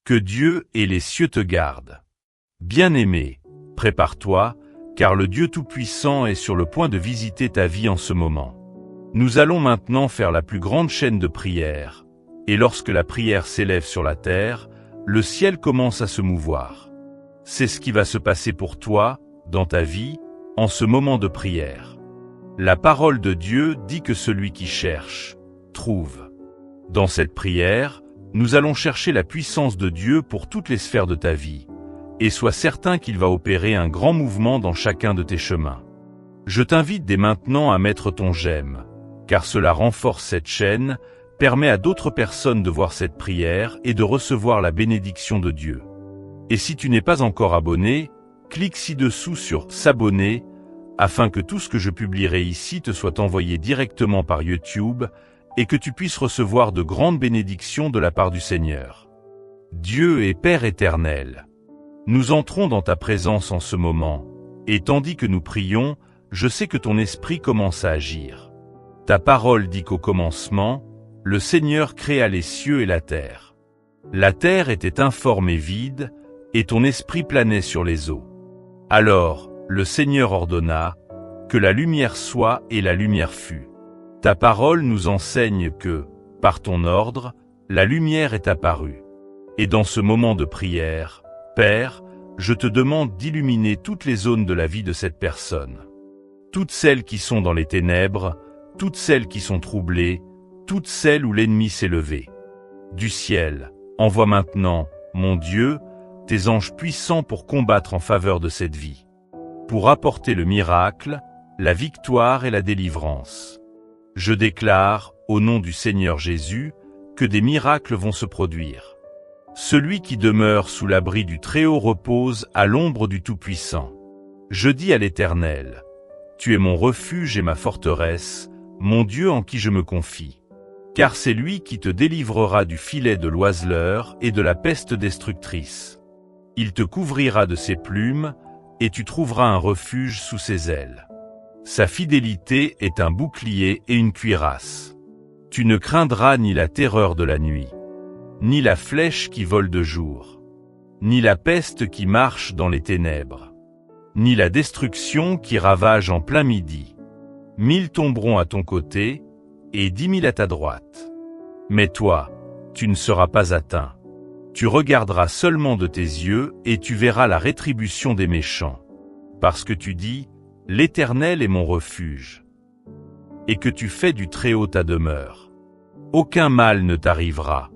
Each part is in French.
Que Dieu et les cieux te gardent. Bien-aimé, prépare-toi, car le Dieu Tout-Puissant est sur le point de visiter ta vie en ce moment. Nous allons maintenant faire la plus grande chaîne de prière, et lorsque la prière s'élève sur la terre, le ciel commence à se mouvoir. C'est ce qui va se passer pour toi, dans ta vie, en ce moment de prière. La parole de Dieu dit que celui qui cherche, trouve. Dans cette prière, nous allons chercher la puissance de Dieu pour toutes les sphères de ta vie, et sois certain qu'il va opérer un grand mouvement dans chacun de tes chemins. Je t'invite dès maintenant à mettre ton j'aime, car cela renforce cette chaîne, permet à d'autres personnes de voir cette prière et de recevoir la bénédiction de Dieu. Et si tu n'es pas encore abonné, clique ci-dessous sur « S'abonner » afin que tout ce que je publierai ici te soit envoyé directement par YouTube et que tu puisses recevoir de grandes bénédictions de la part du Seigneur. Dieu est Père éternel. Nous entrons dans ta présence en ce moment, et tandis que nous prions, je sais que ton esprit commence à agir. Ta parole dit qu'au commencement, le Seigneur créa les cieux et la terre. La terre était informe et vide, et ton esprit planait sur les eaux. Alors, le Seigneur ordonna que la lumière soit et la lumière fut. Ta parole nous enseigne que, par ton ordre, la lumière est apparue. Et dans ce moment de prière, Père, je te demande d'illuminer toutes les zones de la vie de cette personne. Toutes celles qui sont dans les ténèbres, toutes celles qui sont troublées, toutes celles où l'ennemi s'est levé. Du ciel, envoie maintenant, mon Dieu, tes anges puissants pour combattre en faveur de cette vie, pour apporter le miracle, la victoire et la délivrance. Je déclare, au nom du Seigneur Jésus, que des miracles vont se produire. Celui qui demeure sous l'abri du Très-Haut repose à l'ombre du Tout-Puissant. Je dis à l'Éternel, tu es mon refuge et ma forteresse, mon Dieu en qui je me confie. Car c'est lui qui te délivrera du filet de l'oiseleur et de la peste destructrice. Il te couvrira de ses plumes, et tu trouveras un refuge sous ses ailes. Sa fidélité est un bouclier et une cuirasse. Tu ne craindras ni la terreur de la nuit, ni la flèche qui vole de jour, ni la peste qui marche dans les ténèbres, ni la destruction qui ravage en plein midi. 1000 tomberont à ton côté, et 10 000 à ta droite. Mais toi, tu ne seras pas atteint. Tu regarderas seulement de tes yeux et tu verras la rétribution des méchants. Parce que tu dis, l'Éternel est mon refuge. Et que tu fais du Très-Haut ta demeure. Aucun mal ne t'arrivera.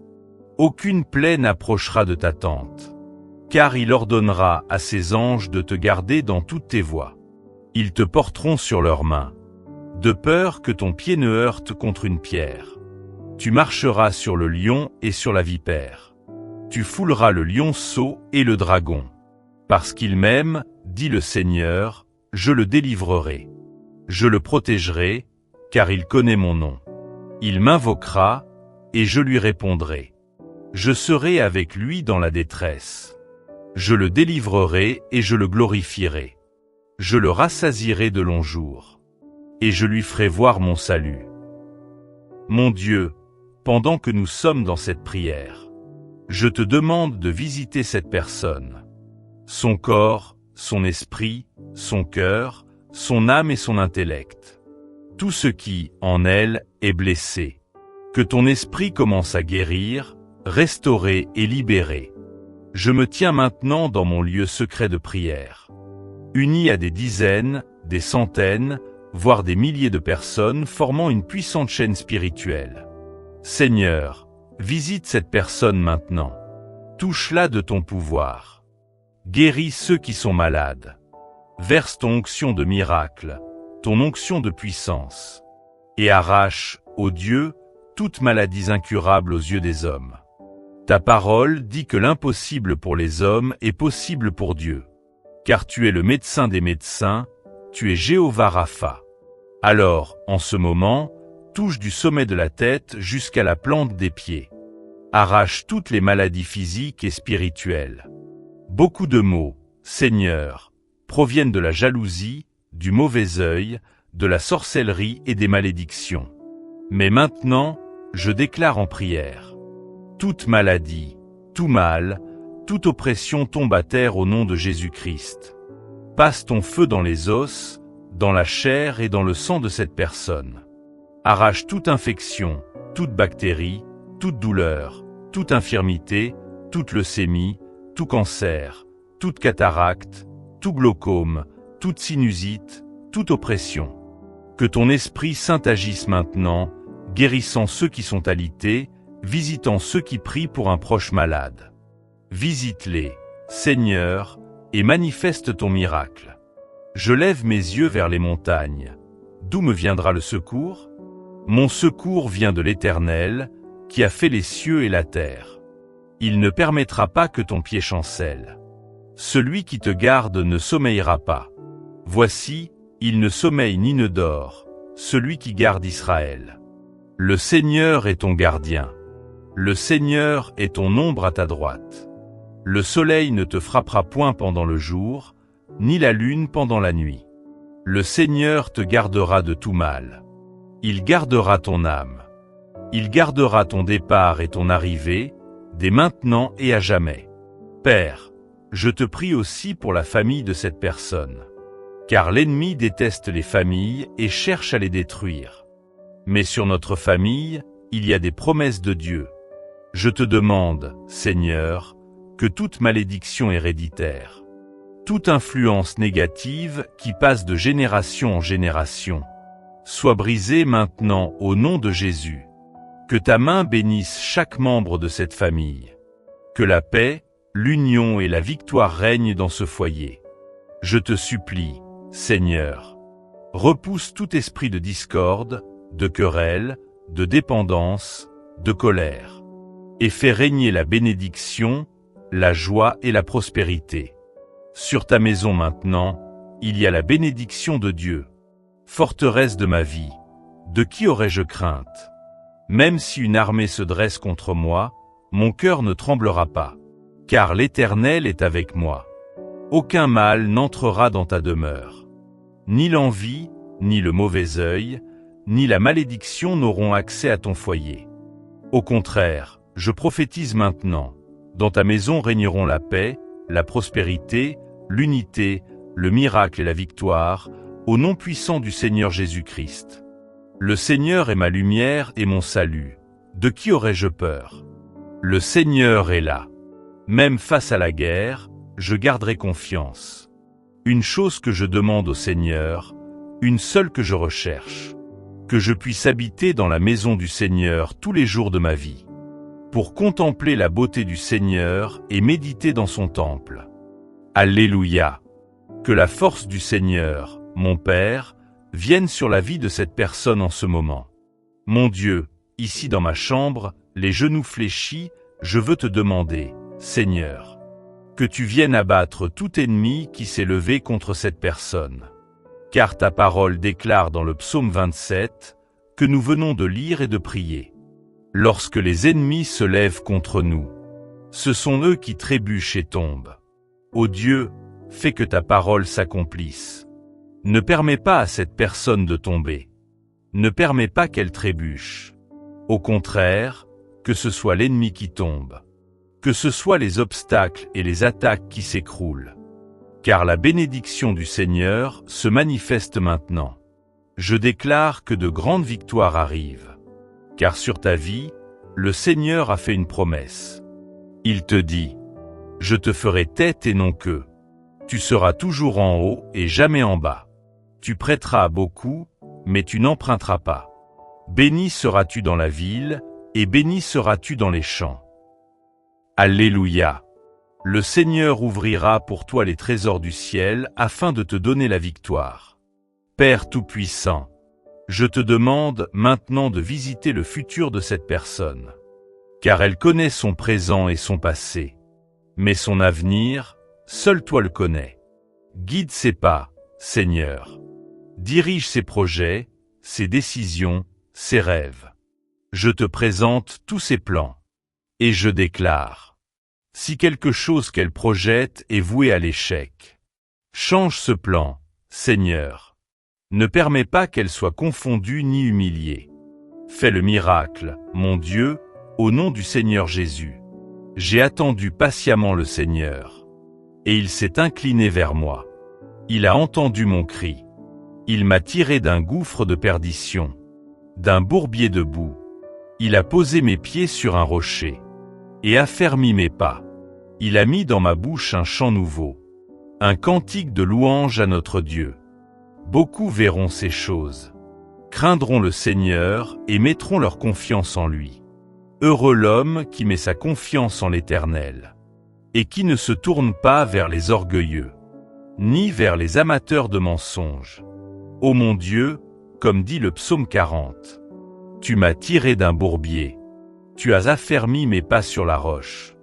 Aucune plaie n'approchera de ta tente. Car il ordonnera à ses anges de te garder dans toutes tes voies. Ils te porteront sur leurs mains, de peur que ton pied ne heurte contre une pierre. Tu marcheras sur le lion et sur la vipère. Tu fouleras le lionceau et le dragon. Parce qu'il m'aime, dit le Seigneur, je le délivrerai. Je le protégerai, car il connaît mon nom. Il m'invoquera, et je lui répondrai. Je serai avec lui dans la détresse. Je le délivrerai et je le glorifierai. Je le rassasierai de longs jours. Et je lui ferai voir mon salut. Mon Dieu, pendant que nous sommes dans cette prière, je te demande de visiter cette personne, son corps, son esprit, son cœur, son âme et son intellect. Tout ce qui, en elle, est blessé. Que ton esprit commence à guérir, restaurer et libérer. Je me tiens maintenant dans mon lieu secret de prière, uni à des dizaines, des centaines, voire des milliers de personnes formant une puissante chaîne spirituelle. Seigneur, visite cette personne maintenant. Touche-la de ton pouvoir. Guéris ceux qui sont malades. Verse ton onction de miracle, ton onction de puissance. Et arrache, ô Dieu, toutes maladies incurables aux yeux des hommes. Ta parole dit que l'impossible pour les hommes est possible pour Dieu. Car tu es le médecin des médecins, tu es Jéhovah Rapha. Alors, en ce moment, touche du sommet de la tête jusqu'à la plante des pieds. Arrache toutes les maladies physiques et spirituelles. Beaucoup de maux, Seigneur, proviennent de la jalousie, du mauvais œil, de la sorcellerie et des malédictions. Mais maintenant, je déclare en prière. Toute maladie, Tout mal, toute oppression tombe à terre au nom de Jésus-Christ. Passe ton feu dans les os, dans la chair et dans le sang de cette personne. Arrache toute infection, toute bactérie, toute douleur, toute infirmité, toute leucémie, tout cancer, toute cataracte, tout glaucome, toute sinusite, toute oppression. Que ton Esprit Saint agisse maintenant, guérissant ceux qui sont alités, visitant ceux qui prient pour un proche malade. Visite-les, Seigneur, et manifeste ton miracle. Je lève mes yeux vers les montagnes. D'où me viendra le secours? Mon secours vient de l'Éternel, qui a fait les cieux et la terre. Il ne permettra pas que ton pied chancelle. Celui qui te garde ne sommeillera pas. Voici, il ne sommeille ni ne dort, celui qui garde Israël. Le Seigneur est ton gardien. Le Seigneur est ton ombre à ta droite. Le soleil ne te frappera point pendant le jour, ni la lune pendant la nuit. Le Seigneur te gardera de tout mal. Il gardera ton âme. Il gardera ton départ et ton arrivée, dès maintenant et à jamais. Père, je te prie aussi pour la famille de cette personne. Car l'ennemi déteste les familles et cherche à les détruire. Mais sur notre famille, il y a des promesses de Dieu. Je te demande, Seigneur, que toute malédiction héréditaire, toute influence négative qui passe de génération en génération, soit brisée maintenant au nom de Jésus. Que ta main bénisse chaque membre de cette famille. Que la paix, l'union et la victoire règnent dans ce foyer. Je te supplie, Seigneur, repousse tout esprit de discorde, de querelle, de dépendance, de colère, et fais régner la bénédiction, la joie et la prospérité. Sur ta maison maintenant, il y a la bénédiction de Dieu. Forteresse de ma vie, de qui aurais-je crainte? Même si une armée se dresse contre moi, mon cœur ne tremblera pas, car l'Éternel est avec moi. Aucun mal n'entrera dans ta demeure. Ni l'envie, ni le mauvais œil, ni la malédiction n'auront accès à ton foyer. Au contraire, je prophétise maintenant, dans ta maison régneront la paix, la prospérité, l'unité, le miracle et la victoire, au nom puissant du Seigneur Jésus-Christ. Le Seigneur est ma lumière et mon salut. De qui aurais-je peur? Le Seigneur est là. Même face à la guerre, je garderai confiance. Une chose que je demande au Seigneur, une seule que je recherche, que je puisse habiter dans la maison du Seigneur tous les jours de ma vie, pour contempler la beauté du Seigneur et méditer dans son temple. Alléluia! Que la force du Seigneur, mon Père, vienne sur la vie de cette personne en ce moment. Mon Dieu, ici dans ma chambre, les genoux fléchis, je veux te demander, Seigneur, que tu viennes abattre tout ennemi qui s'est levé contre cette personne. Car ta parole déclare dans le psaume 27, que nous venons de lire et de prier. Lorsque les ennemis se lèvent contre nous, ce sont eux qui trébuchent et tombent. Ô Dieu, fais que ta parole s'accomplisse. Ne permets pas à cette personne de tomber. Ne permets pas qu'elle trébuche. Au contraire, que ce soit l'ennemi qui tombe. Que ce soit les obstacles et les attaques qui s'écroulent. Car la bénédiction du Seigneur se manifeste maintenant. Je déclare que de grandes victoires arrivent. Car sur ta vie, le Seigneur a fait une promesse. Il te dit, « Je te ferai tête et non queue. Tu seras toujours en haut et jamais en bas. Tu prêteras à beaucoup, mais tu n'emprunteras pas. Béni seras-tu dans la ville, et béni seras-tu dans les champs. » Alléluia! Le Seigneur ouvrira pour toi les trésors du ciel afin de te donner la victoire. Père Tout-Puissant, je te demande maintenant de visiter le futur de cette personne. Car elle connaît son présent et son passé. Mais son avenir, seul toi le connais. Guide ses pas, Seigneur. Dirige ses projets, ses décisions, ses rêves. Je te présente tous ses plans. Et je déclare, si quelque chose qu'elle projette est voué à l'échec, change ce plan, Seigneur. Ne permets pas qu'elle soit confondue ni humiliée. Fais le miracle, mon Dieu, au nom du Seigneur Jésus. J'ai attendu patiemment le Seigneur. Et il s'est incliné vers moi. Il a entendu mon cri. Il m'a tiré d'un gouffre de perdition, d'un bourbier de boue. Il a posé mes pieds sur un rocher et affermi mes pas. Il a mis dans ma bouche un chant nouveau, un cantique de louange à notre Dieu. Beaucoup verront ces choses, craindront le Seigneur et mettront leur confiance en lui. Heureux l'homme qui met sa confiance en l'Éternel et qui ne se tourne pas vers les orgueilleux, ni vers les amateurs de mensonges. Ô mon Dieu, comme dit le psaume 40, tu m'as tiré d'un bourbier, tu as affermi mes pas sur la roche.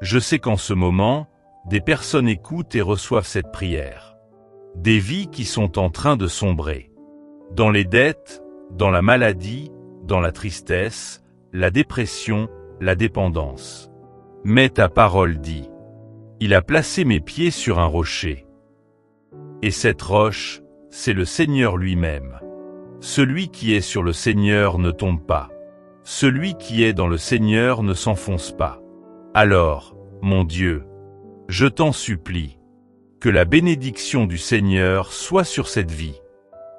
Je sais qu'en ce moment, des personnes écoutent et reçoivent cette prière. Des vies qui sont en train de sombrer. Dans les dettes, dans la maladie, dans la tristesse, la dépression, la dépendance. Mais ta parole dit, il a placé mes pieds sur un rocher. Et cette roche, c'est le Seigneur lui-même. Celui qui est sur le Seigneur ne tombe pas. Celui qui est dans le Seigneur ne s'enfonce pas. Alors, mon Dieu, je t'en supplie, que la bénédiction du Seigneur soit sur cette vie.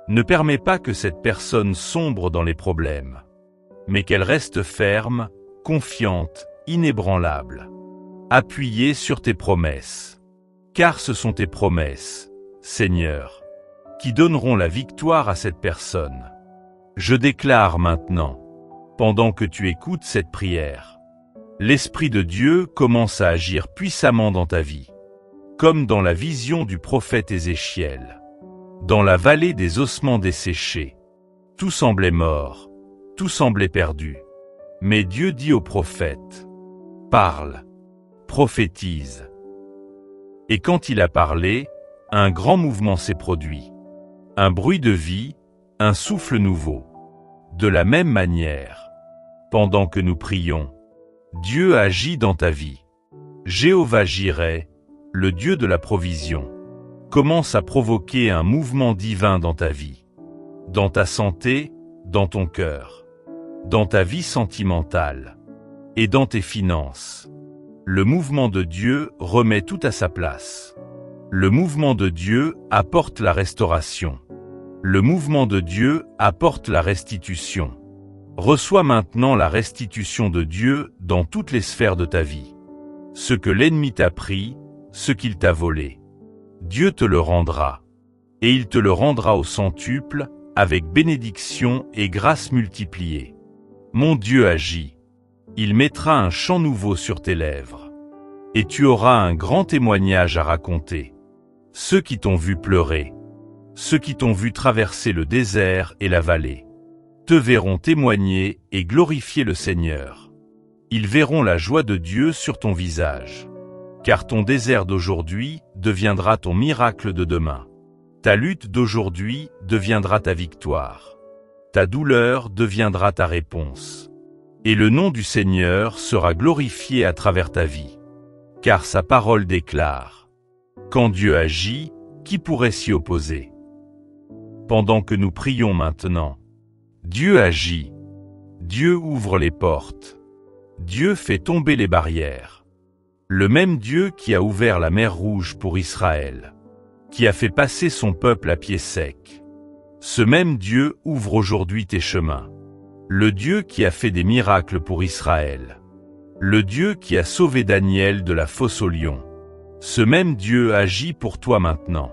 Ne permets pas que cette personne sombre dans les problèmes, mais qu'elle reste ferme, confiante, inébranlable, appuyée sur tes promesses. Car ce sont tes promesses, Seigneur, qui donneront la victoire à cette personne. Je déclare maintenant, pendant que tu écoutes cette prière, l'Esprit de Dieu commence à agir puissamment dans ta vie, comme dans la vision du prophète Ézéchiel. Dans la vallée des ossements desséchés, tout semblait mort, tout semblait perdu. Mais Dieu dit au prophète, « Parle, prophétise. » Et quand il a parlé, un grand mouvement s'est produit. Un bruit de vie, un souffle nouveau. De la même manière, pendant que nous prions, Dieu agit dans ta vie. Jéhovah Jireh, le Dieu de la provision, commence à provoquer un mouvement divin dans ta vie, dans ta santé, dans ton cœur, dans ta vie sentimentale et dans tes finances. Le mouvement de Dieu remet tout à sa place. Le mouvement de Dieu apporte la restauration. Le mouvement de Dieu apporte la restitution. Reçois maintenant la restitution de Dieu dans toutes les sphères de ta vie. Ce que l'ennemi t'a pris, ce qu'il t'a volé, Dieu te le rendra. Et il te le rendra au centuple, avec bénédiction et grâce multipliée. Mon Dieu agit. Il mettra un chant nouveau sur tes lèvres. Et tu auras un grand témoignage à raconter. Ceux qui t'ont vu pleurer, ceux qui t'ont vu traverser le désert et la vallée, te verront témoigner et glorifier le Seigneur. Ils verront la joie de Dieu sur ton visage. Car ton désert d'aujourd'hui deviendra ton miracle de demain. Ta lutte d'aujourd'hui deviendra ta victoire. Ta douleur deviendra ta réponse. Et le nom du Seigneur sera glorifié à travers ta vie. Car sa parole déclare, « Quand Dieu agit, qui pourrait s'y opposer ?» Pendant que nous prions maintenant, Dieu agit. Dieu ouvre les portes. Dieu fait tomber les barrières. Le même Dieu qui a ouvert la mer Rouge pour Israël, qui a fait passer son peuple à pied sec. Ce même Dieu ouvre aujourd'hui tes chemins. Le Dieu qui a fait des miracles pour Israël. Le Dieu qui a sauvé Daniel de la fosse aux lions. Ce même Dieu agit pour toi maintenant.